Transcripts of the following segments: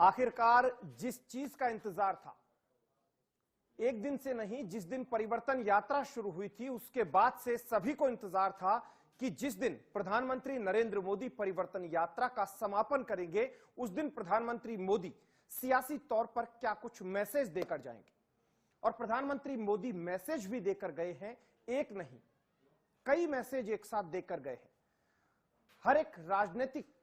आखिरकार जिस चीज का इंतजार था, एक दिन से नहीं, जिस दिन परिवर्तन यात्रा शुरू हुई थी उसके बाद से सभी को इंतजार था कि जिस दिन प्रधानमंत्री नरेंद्र मोदी परिवर्तन यात्रा का समापन करेंगे उस दिन प्रधानमंत्री मोदी सियासी तौर पर क्या कुछ मैसेज देकर जाएंगे। और प्रधानमंत्री मोदी मैसेज भी देकर गए हैं, एक नहीं कई मैसेज एक साथ देकर गए हैं। हर एक राजनीतिक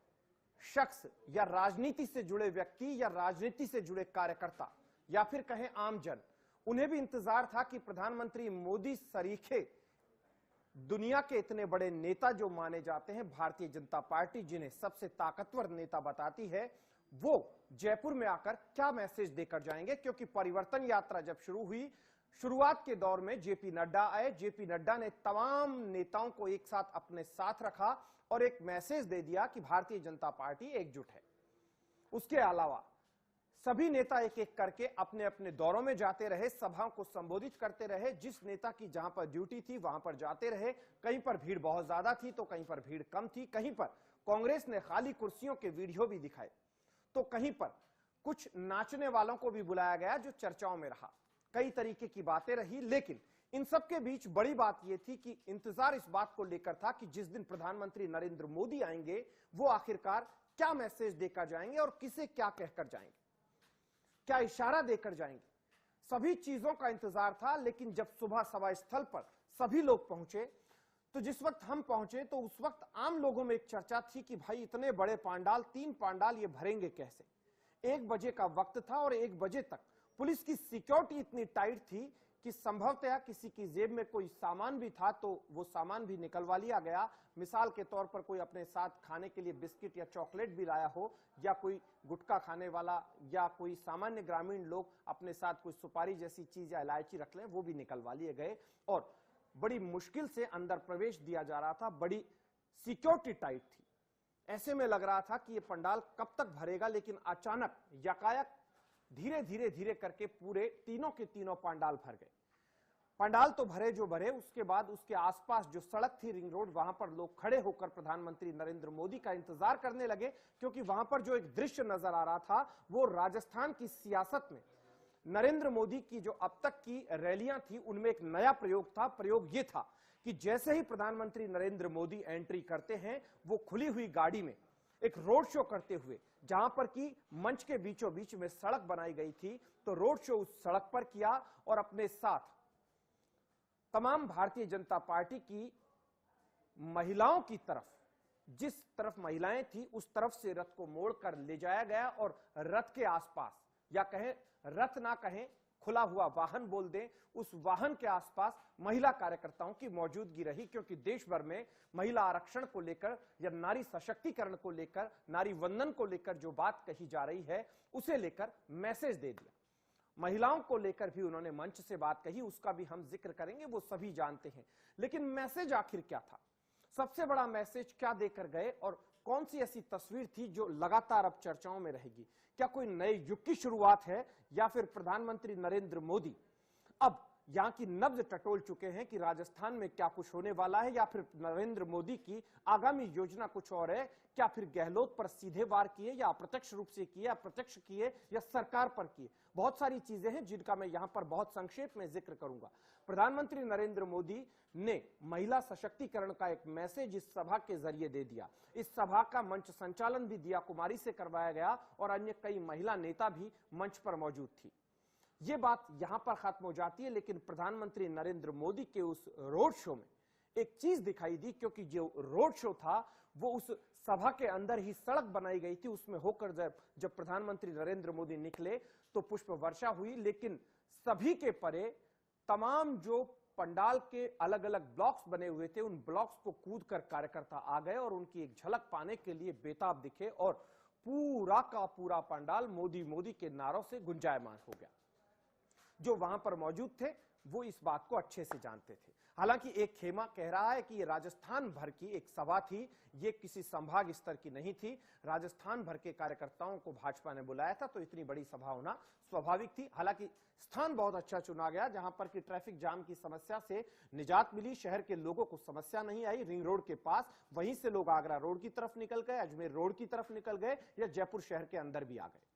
शख्स या राजनीति से जुड़े व्यक्ति या राजनीति से जुड़े कार्यकर्ता या फिर कहें आम जन, उन्हें भी इंतजार था कि प्रधानमंत्री मोदी सरीखे दुनिया के इतने बड़े नेता जो माने जाते हैं, भारतीय जनता पार्टी जिन्हें सबसे ताकतवर नेता बताती है, वो जयपुर में आकर क्या मैसेज देकर जाएंगे। क्योंकि परिवर्तन यात्रा जब शुरू हुई, शुरुआत के दौर में जेपी नड्डा आए, जेपी नड्डा ने तमाम नेताओं को एक साथ अपने साथ रखा और एक मैसेज दे दिया कि भारतीय जनता पार्टी एकजुट है। उसके अलावा सभी नेता एक एक करके अपने अपने दौरों में जाते रहे, सभाओं को संबोधित करते रहे, जिस नेता की जहां पर ड्यूटी थी वहां पर जाते रहे। कहीं पर भीड़ बहुत ज्यादा थी तो कहीं पर भीड़ कम थी, कहीं पर कांग्रेस ने खाली कुर्सियों के वीडियो भी दिखाए तो कहीं पर कुछ नाचने वालों को भी बुलाया गया जो चर्चाओं में रहा। कई तरीके की बातें रही, लेकिन इन सबके बीच बड़ी बात यह थी कि इंतजार इस बात को लेकर था कि जिस दिन प्रधानमंत्री नरेंद्र मोदी आएंगे वो आखिरकार क्या मैसेज देकर जाएंगे और किसे क्या कहकर जाएंगे, क्या इशारा देकर जाएंगे। सभी चीजों का इंतजार था। लेकिन जब सुबह सभा स्थल पर सभी लोग पहुंचे तो जिस वक्त हम पहुंचे तो उस वक्त आम लोगों में एक चर्चा थी कि भाई इतने बड़े पांडाल, 3 पांडाल ये भरेंगे कैसे। 1 बजे का वक्त था और 1 बजे तक पुलिस की सिक्योरिटी इतनी टाइट थी कि संभवतः किसी की जेब में कोई सामान भी था तो वो सामान भी निकलवा लिया गया। मिसाल के तौर पर कोई अपने साथ खाने के लिए बिस्किट या चॉकलेट भी लाया हो, या कोई गुटखा खाने वाला या कोई सामान्य ग्रामीण लोग अपने साथ कोई सुपारी जैसी चीज या इलायची रख लें, वो भी निकलवा लिए गए और बड़ी मुश्किल से अंदर प्रवेश दिया जा रहा था। बड़ी सिक्योरिटी टाइट थी। ऐसे में लग रहा था कि ये पंडाल कब तक भरेगा, लेकिन अचानक यकायक धीरे धीरे धीरे करके पूरे तीनों के तीनों पंडाल भर गए। पंडाल तो भरे जो भरे, उसके बाद उसके आसपास जो सड़क थी रिंग रोड, वहां पर लोग खड़े होकर प्रधानमंत्री नरेंद्र मोदी का इंतजार करने लगे। क्योंकि वहां पर जो एक दृश्य नजर आ रहा था वो राजस्थान की सियासत में नरेंद्र मोदी की जो अब तक की रैलियां थी उनमें एक नया प्रयोग था। प्रयोग यह था कि जैसे ही प्रधानमंत्री नरेंद्र मोदी एंट्री करते हैं वो खुली हुई गाड़ी में एक रोड शो करते हुए, जहां पर की मंच के बीचों बीच में सड़क बनाई गई थी, तो रोड शो उस सड़क पर किया और अपने साथ तमाम भारतीय जनता पार्टी की महिलाओं की तरफ, जिस तरफ महिलाएं थी उस तरफ से रथ को मोड़कर ले जाया गया और रथ के आसपास, या कहें रथ ना कहें खुला हुआ वाहन बोल दें, उस वाहन के आसपास महिला कार्यकर्ताओं की मौजूदगी रही। क्योंकि देश भर में महिला आरक्षण को लेकर या नारी सशक्तिकरण को लेकर, नारी वंदन को लेकर जो बात कही जा रही है उसे लेकर मैसेज दे दिया। महिलाओं को लेकर भी उन्होंने मंच से बात कही, उसका भी हम जिक्र करेंगे, वो सभी जानते हैं। लेकिन मैसेज आखिर क्या था, सबसे बड़ा मैसेज क्या देकर गए और कौन सी ऐसी तस्वीर थी जो लगातार अब चर्चाओं में रहेगी। क्या कोई नए युग की शुरुआत है या फिर प्रधानमंत्री नरेंद्र मोदी अब यहां की नब्ज टटोल चुके हैं कि राजस्थान में क्या कुछ होने वाला है, या फिर नरेंद्र मोदी की आगामी योजना कुछ और है। क्या फिर गहलोत पर सीधे वार किए या अप्रत्यक्ष रूप से किए, अप्रत्यक्ष किए या सरकार पर किए। बहुत सारी चीजें हैं जिनका मैं यहां पर बहुत संक्षेप में जिक्र करूंगा। प्रधानमंत्री नरेंद्र मोदी ने महिला सशक्तिकरण का एक मैसेज इस सभा के जरिए दे दिया। इस सभा का मंच संचालन भी दिया कुमारी से करवाया गया और अन्य कई महिला नेता भी मंच पर मौजूद थी। यह बात यहां पर खत्म हो जाती है, लेकिन प्रधानमंत्री नरेंद्र मोदी के उस रोड शो में एक चीज दिखाई दी। क्योंकि जो रोड शो था वो उस सभा के अंदर ही सड़क बनाई गई थी, उसमें होकर जब प्रधानमंत्री नरेंद्र मोदी निकले तो पुष्प वर्षा हुई। लेकिन सभी के परे तमाम जो पंडाल के अलग अलग ब्लॉक्स बने हुए थे, उन ब्लॉक्स को कूदकर कार्यकर्ता आ गए और उनकी एक झलक पाने के लिए बेताब दिखे और पूरा का पूरा पंडाल मोदी मोदी के नारों से गुंजायमान हो गया। जो वहां पर मौजूद थे वो इस बात को अच्छे से जानते थे। हालांकि एक खेमा कह रहा है कि ये राजस्थान भर की एक सभा थी, ये किसी संभाग स्तर की नहीं थी। राजस्थान भर के कार्यकर्ताओं को भाजपा ने बुलाया था, तो इतनी बड़ी सभा होना स्वाभाविक थी। हालांकि स्थान बहुत अच्छा चुना गया, जहां पर कि ट्रैफिक जाम की समस्या से निजात मिली, शहर के लोगों को समस्या नहीं आई। रिंग रोड के पास, वहीं से लोग आगरा रोड की तरफ निकल गए, अजमेर रोड की तरफ निकल गए या जयपुर शहर के अंदर भी आ गए।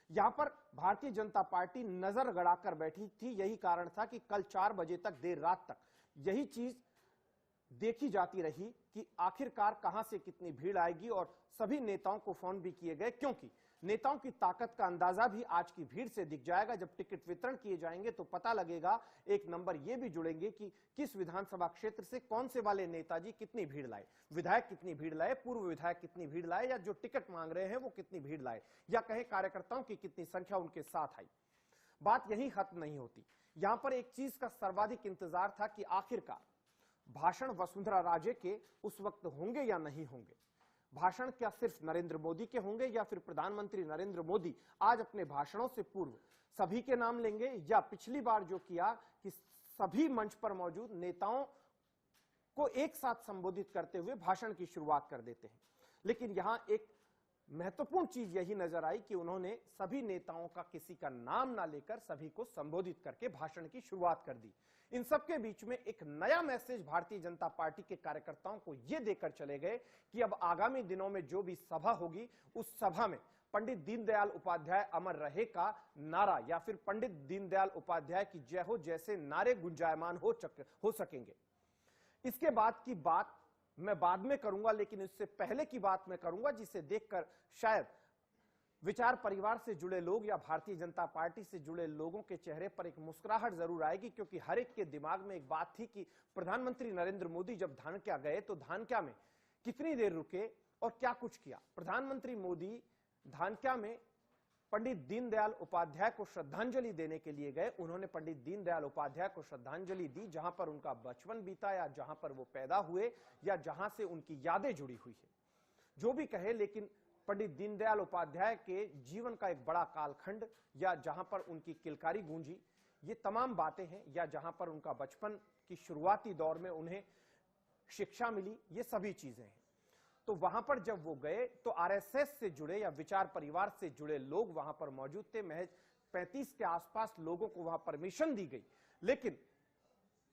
यहां पर भारतीय जनता पार्टी नजर गड़ाकर बैठी थी। यही कारण था कि कल 4 बजे तक, देर रात तक यही चीज देखी जाती रही कि आखिरकार कहां से कितनी भीड़ आएगी, और सभी नेताओं को फोन भी किए गए, क्योंकि नेताओं की ताकत का अंदाजा भी आज की भीड़ से दिख जाएगा। जब टिकट वितरण किए जाएंगे तो पता लगेगा, एक नंबर ये भी जुड़ेंगे कि किस विधानसभा क्षेत्र से कौन से वाले नेताजी कितनी भीड़ लाए, विधायक कितनी भीड़ लाए, पूर्व विधायक कितनी भीड़ लाए, या जो टिकट मांग रहे हैं वो कितनी भीड़ लाए, या कहें कार्यकर्ताओं की कितनी संख्या उनके साथ आई। बात यही खत्म नहीं होती। यहां पर एक चीज का सर्वाधिक इंतजार था कि आखिरकार भाषण वसुंधरा राजे के उस वक्त होंगे या नहीं होंगे। भाषण क्या सिर्फ नरेंद्र मोदी के होंगे, या फिर प्रधानमंत्री नरेंद्र मोदी आज अपने भाषणों से पूर्व सभी के नाम लेंगे, या पिछली बार जो किया कि सभी मंच पर मौजूद नेताओं को एक साथ संबोधित करते हुए भाषण की शुरुआत कर देते हैं। लेकिन यहां एक महत्वपूर्ण चीज यही नजर आई कि उन्होंने सभी नेताओं का किसी का नाम ना लेकर सभी को संबोधित करके भाषण की शुरुआत कर दी। इन सबके बीच में एक नया मैसेज भारतीय जनता पार्टी के कार्यकर्ताओं को यह देकर चले गए कि अब आगामी दिनों में जो भी सभा होगी उस सभा में पंडित दीनदयाल उपाध्याय अमर रहे का नारा, या फिर पंडित दीनदयाल उपाध्याय की जय हो जैसे नारे गुंजायमान हो सकेंगे। इसके बाद की बात मैं बाद में करूंगा, लेकिन इससे पहले की बात मैं करूंगा जिसे देखकर शायद विचार परिवार से जुड़े लोग या भारतीय जनता पार्टी से जुड़े लोगों के चेहरे पर एक मुस्कुराहट जरूर आएगी, क्योंकि हर एक के दिमाग में एक बात थी कि प्रधानमंत्री नरेंद्र मोदी जब धानक्या गए तो धानक्या में कितनी देर रुके और क्या कुछ किया। प्रधानमंत्री मोदी धानक्या में पंडित दीनदयाल उपाध्याय को श्रद्धांजलि देने के लिए गए। उन्होंने पंडित दीनदयाल उपाध्याय को श्रद्धांजलि दी जहां पर उनका बचपन बीता, या जहां पर वो पैदा हुए, या जहां से उनकी यादें जुड़ी हुई है। जो भी कहे, लेकिन पंडित दीनदयाल उपाध्याय के जीवन का एक बड़ा कालखंड, या जहां पर उनकी किलकारी गूंजी, ये तमाम बातें हैं, या जहां पर उनका बचपन की शुरुआती दौर में उन्हें शिक्षा मिली, ये सभी चीजें हैं। तो वहां पर जब वो गए तो आरएसएस से जुड़े या विचार परिवार से जुड़े लोग वहां पर मौजूद थे। महज 35 के आसपास लोगों को वहां परमिशन दी गई, लेकिन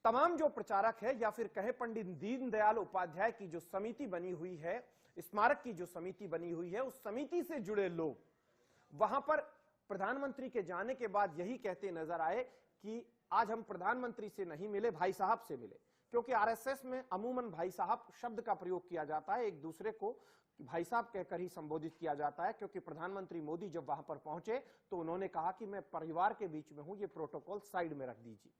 तमाम जो प्रचारक है, या फिर कहे पंडित दीनदयाल उपाध्याय की जो समिति बनी हुई है, स्मारक की जो समिति बनी हुई है, उस समिति से जुड़े लोग वहां पर प्रधानमंत्री के जाने के बाद यही कहते नजर आए कि आज हम प्रधानमंत्री से नहीं मिले, भाई साहब से मिले। क्योंकि आरएसएस में अमूमन भाई साहब शब्द का प्रयोग किया जाता है, एक दूसरे को भाई साहब कहकर ही संबोधित किया जाता है। क्योंकि प्रधानमंत्री मोदी जब वहां पर पहुंचे तो उन्होंने कहा कि मैं परिवार के बीच में हूं, ये प्रोटोकॉल साइड में रख दीजिए।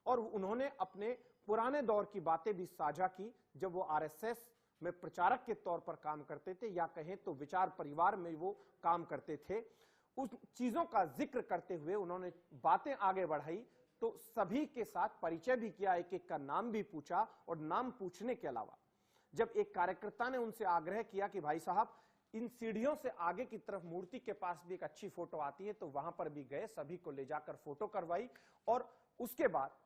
और उन्होंने अपने पुराने दौर की बातें भी साझा की, जब वो आरएसएस में प्रचारक के तौर पर काम करते थे, या कहें तो विचार परिवार में वो काम करते थे। उस चीजों का जिक्र करते हुए उन्होंने बातें आगे बढ़ाई, तो सभी के साथ परिचय भी किया, एक एक का नाम भी पूछा। और नाम पूछने के अलावा जब एक कार्यकर्ता ने उनसे आग्रह किया कि भाई साहब इन सीढ़ियों से आगे की तरफ मूर्ति के पास भी एक अच्छी फोटो आती है, तो वहां पर भी गए, सभी को ले जाकर फोटो करवाई, और उसके बाद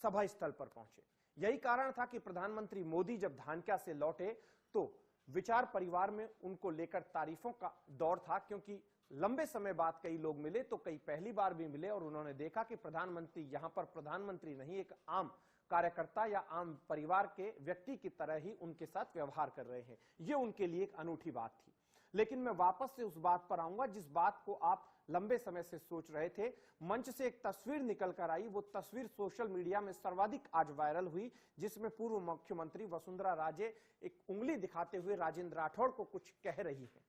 सभा स्थल पर पहुंचे। यही कारण था कि प्रधानमंत्री मोदी जब धानक्या से लौटे तो विचार परिवार में उनको लेकर तारीफों का दौर था, क्योंकि लंबे समय बाद कई लोग मिले, तो कई पहली बार भी मिले, और उन्होंने देखा कि प्रधानमंत्री यहां पर प्रधानमंत्री नहीं, एक आम कार्यकर्ता या आम परिवार के व्यक्ति की तरह ही उनके साथ व्यवहार कर रहे हैं। ये उनके लिए एक अनूठी बात थी। लेकिन मैं वापस से उस बात पर आऊंगा जिस बात को आप लंबे समय से सोच रहे थे। मंच से एक तस्वीर निकल कर आई, वो तस्वीर सोशल मीडिया में सर्वाधिक आज वायरल हुई, जिसमें पूर्व मुख्यमंत्री वसुंधरा राजे एक उंगली दिखाते हुए राजेंद्र राठौड़ को कुछ कह रही है।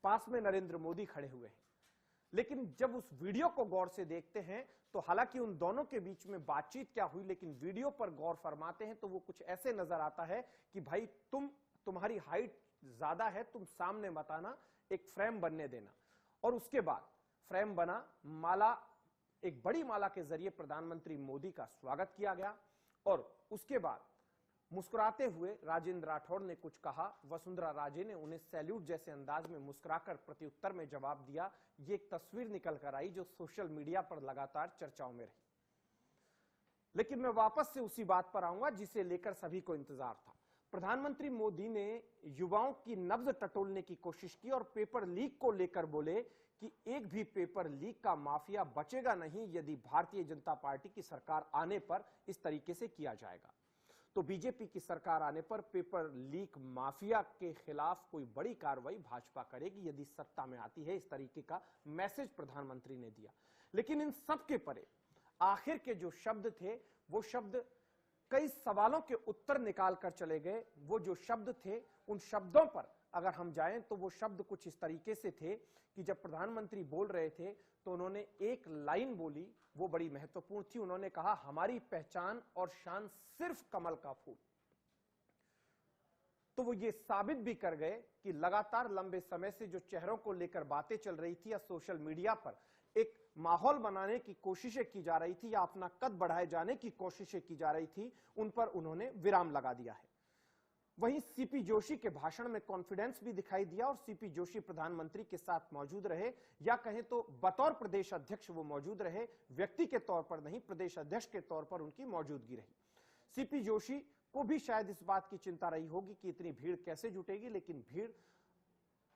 पास में नरेंद्र मोदी खड़े हुए हैं। लेकिन जब उस वीडियो को गौर से देखते हैं तो हालांकि उन दोनों के बीच में बातचीत क्या हुई, लेकिन वीडियो पर गौर फरमाते हैं तो वो कुछ ऐसे नजर आता है कि भाई तुम्हारी हाइट ज्यादा है, तुम सामने मत आना, एक फ्रेम बनने देना। और उसके बाद फ्रेम बना, माला, एक बड़ी माला के जरिए प्रधानमंत्री मोदी का स्वागत किया गया, और उसके बाद मुस्कुराते हुए राजेंद्र राठौड़ ने कुछ कहा। वसुंधरा राजे ने उन्हें सैल्यूट जैसे अंदाज में मुस्कुराकर प्रत्युत्तर में जवाब दिया। ये एक तस्वीर निकल कर आई जो सोशल मीडिया पर लगातार चर्चाओं में रही। लेकिन मैं वापस से उसी बात पर आऊंगा जिसे लेकर सभी को इंतजार था। प्रधानमंत्री मोदी ने युवाओं की नब्ज टटोलने की कोशिश की और पेपर लीक को लेकर बोले कि एक भी पेपर लीक का माफिया बचेगा नहीं यदि भारतीय जनता पार्टी की सरकार आने पर इस तरीके से किया जाएगा। तो बीजेपी की सरकार आने पर पेपर लीक माफिया के खिलाफ कोई बड़ी कार्रवाई भाजपा करेगी यदि सत्ता में आती है, इस तरीके का मैसेज प्रधानमंत्री ने दिया। लेकिन इन सब के परे आखिर के जो शब्द थे, वो शब्द कई सवालों के उत्तर निकाल कर चले गए। वो जो शब्द थे, उन शब्दों पर अगर हम जाएं तो वो शब्द कुछ इस तरीके से थे कि जब प्रधानमंत्री बोल रहे थे तो उन्होंने एक लाइन बोली, वो बड़ी महत्वपूर्ण थी। उन्होंने कहा, हमारी पहचान और शान सिर्फ कमल का फूल। तो वो ये साबित भी कर गए कि लगातार लंबे समय से जो चेहरों को लेकर बातें चल रही थी या सोशल मीडिया पर एक माहौल बनाने की कोशिशें की जा रही थी या अपना कद बढ़ाए जाने की कोशिशें की जा रही थी, उन पर उन्होंने विराम लगा दिया है। वहीं सीपी जोशी के भाषण में कॉन्फिडेंस भी दिखाई दिया और सीपी जोशी प्रधानमंत्री के साथ मौजूद रहे, या कहें तो बतौर प्रदेश अध्यक्ष वो मौजूद रहे, व्यक्ति के तौर पर नहीं, प्रदेश अध्यक्ष के तौर पर उनकी मौजूदगी रही। सीपी जोशी को भी शायद इस बात की चिंता रही होगी कि इतनी भीड़ कैसे जुटेगी, लेकिन भीड़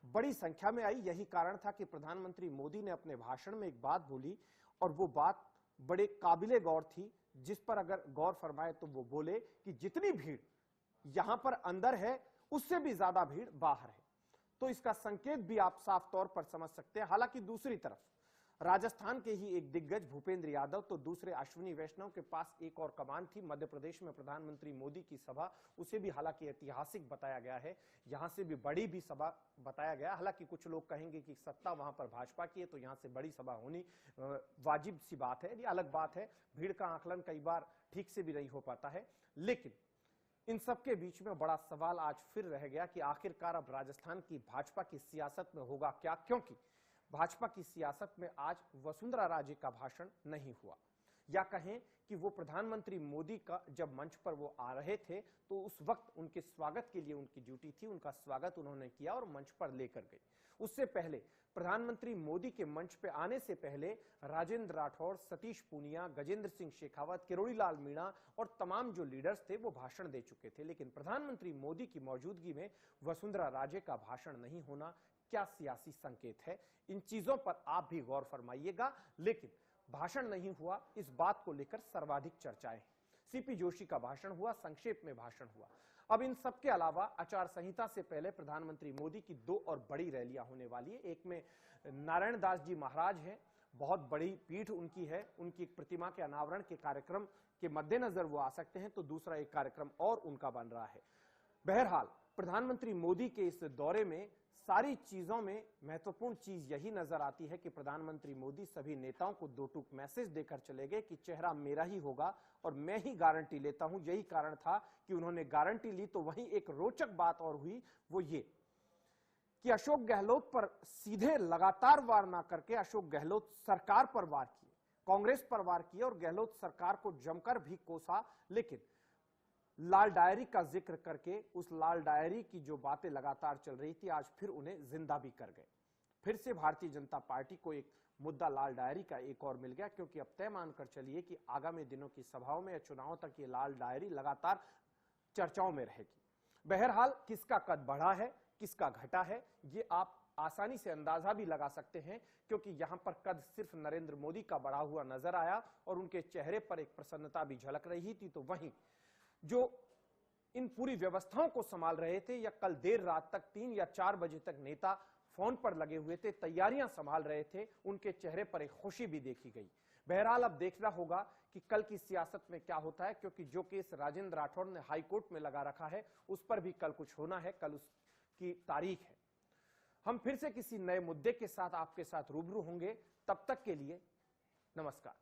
बड़ी संख्या में आई। यही कारण था कि प्रधानमंत्री मोदी ने अपने भाषण में एक बात बोली और वो बात बड़े काबिले गौर थी, जिस पर अगर गौर फरमाए तो वो बोले कि जितनी भीड़ यहां पर अंदर है उससे भी ज्यादा भीड़ बाहर है। तो इसका संकेत भी आप साफ तौर पर समझ सकते हैं। हालांकि दूसरी तरफ राजस्थान के ही एक दिग्गज भूपेंद्र यादव तो दूसरे अश्विनी वैष्णव के पास एक और कमान थी। मध्य प्रदेश में प्रधानमंत्री मोदी की सभा, उसे भी हालांकि ऐतिहासिक बताया गया है, यहां से भी बड़ी भी सभा बताया गया। हालांकि कुछ लोग कहेंगे कि सत्ता वहां पर भाजपा की है तो यहां से बड़ी सभा होनी वाजिब सी बात है, ये अलग बात है। भीड़ का आकलन कई बार ठीक से भी नहीं हो पाता है। लेकिन इन सबके बीच में बड़ा सवाल आज फिर रह गया कि आखिरकार अब राजस्थान की भाजपा की सियासत में होगा क्या, क्योंकि भाजपा की सियासत में आज वसुंधरा राजे का भाषण नहीं हुआ, या कहें कि वो प्रधानमंत्री मोदी का जब मंच पर वो आ रहे थे तो उस वक्त उनके स्वागत के लिए उनकी ड्यूटी थी, उनका स्वागत उन्होंने किया और मंच पर लेकर गए। उससे पहले प्रधानमंत्री मोदी के मंच पे आने से पहले राजेंद्र राठौड़, सतीश पूनिया, गजेंद्र सिंह शेखावत, किरोड़ी लाल मीणा और तमाम जो लीडर्स थे वो भाषण दे चुके थे। लेकिन प्रधानमंत्री मोदी की मौजूदगी में वसुंधरा राजे का भाषण नहीं होना क्या सियासी संकेत है, इन चीजों पर आप भी गौर फरमाइएगा। लेकिन भाषण नहीं हुआ, इस बात को लेकर सर्वाधिक चर्चाएं हैं। सीपी जोशी का भाषण हुआ, संक्षेप में भाषण हुआ। अब इन सब के अलावा आचार संहिता से पहले प्रधानमंत्री मोदी की दो और बड़ी रैलियां होने वाली है। एक में नारायण दास जी महाराज हैं, बहुत बड़ी पीठ उनकी है, उनकी एक प्रतिमा के अनावरण के कार्यक्रम के मद्देनजर वो आ सकते हैं, तो दूसरा एक कार्यक्रम और उनका बन रहा है। बहरहाल प्रधानमंत्री मोदी के इस दौरे में सारी चीजों में महत्वपूर्ण चीज यही नजर आती है कि प्रधानमंत्री मोदी सभी नेताओं को दो टूक मैसेज देकर चले गए कि चेहरा मेरा ही होगा और मैं ही गारंटी लेता हूं। यही कारण था कि उन्होंने गारंटी ली। तो वहीं एक रोचक बात और हुई, वो ये कि अशोक गहलोत पर सीधे लगातार वार ना करके अशोक गहलोत सरकार पर वार किए, कांग्रेस पर वार किए और गहलोत सरकार को जमकर भी कोसा। लेकिन लाल डायरी का जिक्र करके उस लाल डायरी की जो बातें लगातार चल रही थी, आज फिर उन्हें जिंदा भी कर गए। फिर से भारतीय जनता पार्टी को एक मुद्दा लाल डायरी का एक और मिल गया, क्योंकि अब तय मानकर चलिए कि आगामी दिनों की सभाओं में या चुनाव तक ये लाल डायरी लगातार चर्चाओं में रहेगी। बहरहाल किसका कद बढ़ा है, किसका घटा है, ये आप आसानी से अंदाजा भी लगा सकते हैं, क्योंकि यहां पर कद सिर्फ नरेंद्र मोदी का बढ़ा हुआ नजर आया और उनके चेहरे पर एक प्रसन्नता भी झलक रही थी। तो वहीं जो इन पूरी व्यवस्थाओं को संभाल रहे थे या कल देर रात तक 3 या 4 बजे तक नेता फोन पर लगे हुए थे, तैयारियां संभाल रहे थे, उनके चेहरे पर एक खुशी भी देखी गई। बहरहाल अब देखना होगा कि कल की सियासत में क्या होता है, क्योंकि जो केस राजेंद्र राठौड़ ने हाईकोर्ट में लगा रखा है उस पर भी कल कुछ होना है, कल उसकी तारीख है। हम फिर से किसी नए मुद्दे के साथ आपके साथ रूबरू होंगे, तब तक के लिए नमस्कार।